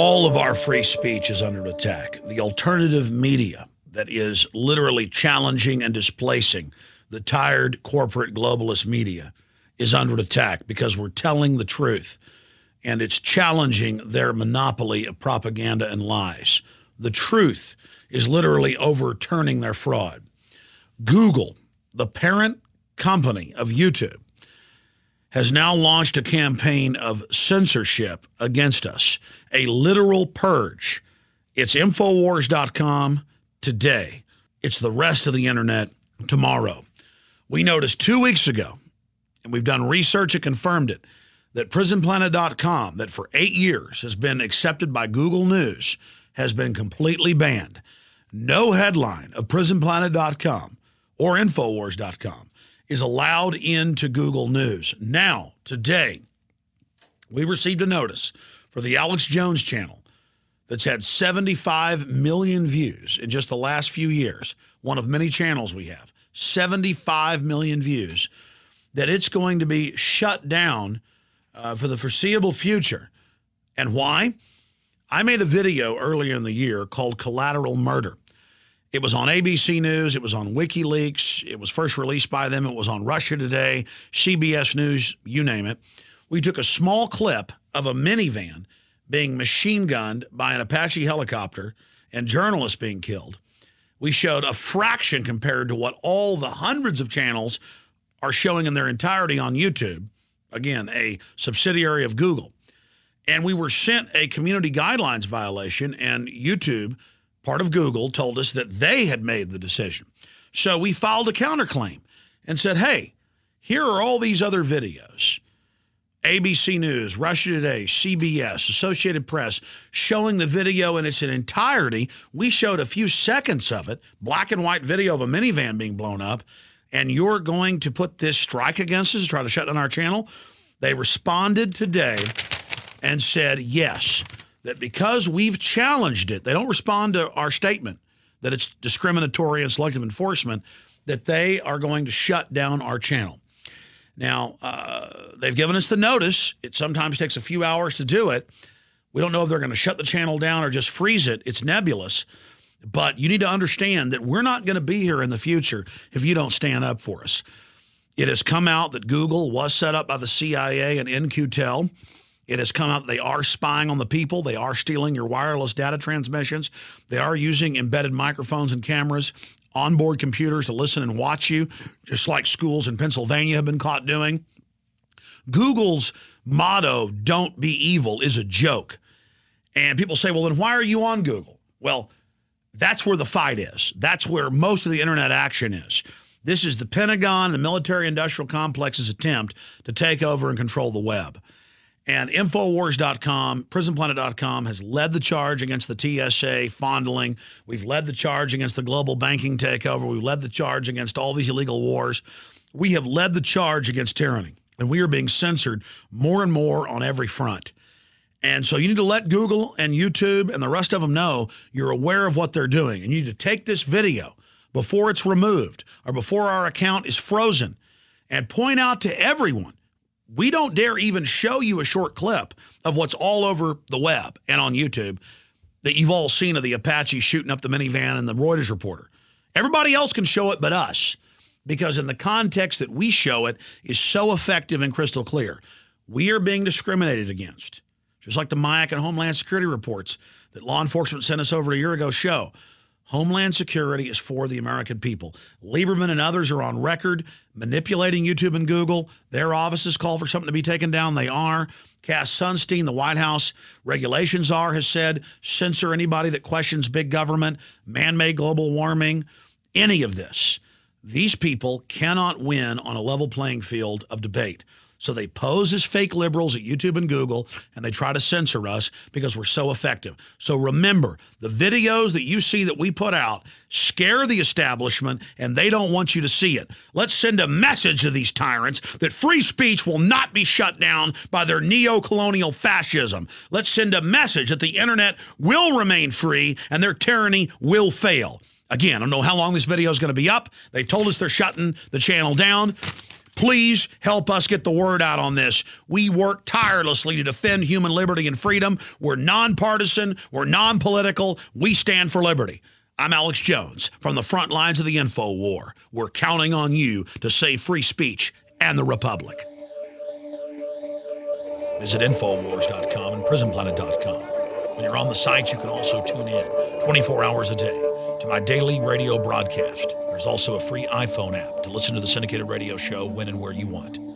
All of our free speech is under attack. The alternative media that is literally challenging and displacing the tired corporate globalist media is under attack because we're telling the truth, and it's challenging their monopoly of propaganda and lies. The truth is literally overturning their fraud. Google, the parent company of YouTube, has now launched a campaign of censorship against us, a literal purge. It's Infowars.com today. It's the rest of the internet tomorrow. We noticed 2 weeks ago, and we've done research that confirmed it, that PrisonPlanet.com, that for 8 years has been accepted by Google News, has been completely banned. No headline of PrisonPlanet.com or Infowars.com is allowed into Google News. Now, today, we received a notice for the Alex Jones channel that's had 75 million views in just the last few years, one of many channels we have, 75 million views, that it's going to be shut down for the foreseeable future. And why? I made a video earlier in the year called Collateral Murder. It was on ABC News. It was on WikiLeaks. It was first released by them. It was on Russia Today, CBS News, you name it. We took a small clip of a minivan being machine gunned by an Apache helicopter and journalists being killed. We showed a fraction compared to what all the hundreds of channels are showing in their entirety on YouTube. Again, a subsidiary of Google. And we were sent a community guidelines violation, and YouTube, part of Google, told us that they had made the decision. So we filed a counterclaim and said, hey, here are all these other videos. ABC News, Russia Today, CBS, Associated Press, showing the video in its entirety. We showed a few seconds of it, black and white video of a minivan being blown up, and you're going to put this strike against us, try to shut down our channel? They responded today and said, yes, that because we've challenged it, they don't respond to our statement that it's discriminatory and selective enforcement, that they are going to shut down our channel. Now, they've given us the notice. It sometimes takes a few hours to do it. We don't know if they're going to shut the channel down or just freeze it. It's nebulous. But you need to understand that we're not going to be here in the future if you don't stand up for us. It has come out that Google was set up by the CIA and In-Q-Tel. It has come out that they are spying on the people. They are stealing your wireless data transmissions. They are using embedded microphones and cameras, onboard computers to listen and watch you, just like schools in Pennsylvania have been caught doing. Google's motto, "Don't be evil," is a joke. And people say, well, then why are you on Google? Well, that's where the fight is. That's where most of the internet action is. This is the Pentagon, the military-industrial complex's attempt to take over and control the web. And Infowars.com, PrisonPlanet.com has led the charge against the TSA fondling. We've led the charge against the global banking takeover. We've led the charge against all these illegal wars. We have led the charge against tyranny, and we are being censored more and more on every front. And so you need to let Google and YouTube and the rest of them know you're aware of what they're doing. And you need to take this video before it's removed or before our account is frozen and point out to everyone, we don't dare even show you a short clip of what's all over the web and on YouTube that you've all seen of the Apache shooting up the minivan and the Reuters reporter. Everybody else can show it but us, because in the context that we show it is so effective and crystal clear. We are being discriminated against, just like the MIAC and Homeland Security reports that law enforcement sent us over a year ago show. Homeland Security is for the American people. Lieberman and others are on record manipulating YouTube and Google. Their offices call for something to be taken down. They are. Cass Sunstein, the White House regulations czar, has said censor anybody that questions big government, man-made global warming, any of this. These people cannot win on a level playing field of debate. So they pose as fake liberals at YouTube and Google, and they try to censor us because we're so effective. So remember, the videos that you see that we put out scare the establishment, and they don't want you to see it. Let's send a message to these tyrants that free speech will not be shut down by their neo-colonial fascism. Let's send a message that the internet will remain free and their tyranny will fail. Again, I don't know how long this video is going to be up. They've told us they're shutting the channel down. Please help us get the word out on this. We work tirelessly to defend human liberty and freedom. We're nonpartisan. We're non-political. We stand for liberty. I'm Alex Jones from the front lines of the info war. We're counting on you to save free speech and the Republic. Visit Infowars.com and PrisonPlanet.com. When you're on the site, you can also tune in 24 hours a day to my daily radio broadcast. There's also a free iPhone app to listen to the syndicated radio show when and where you want.